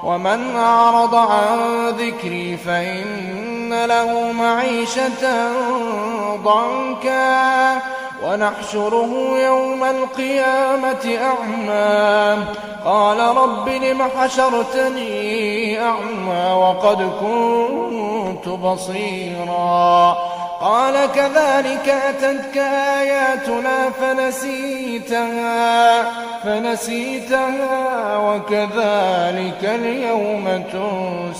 ومن أعرض عن ذكري فإن له معيشة ضنكا ونحشره يوم القيامة أعمى قال رب لم حشرتني أعمى وقد كنت بصيرا قال كذلك أتتك آياتنا فنسيتها وكذلك اليوم تنسى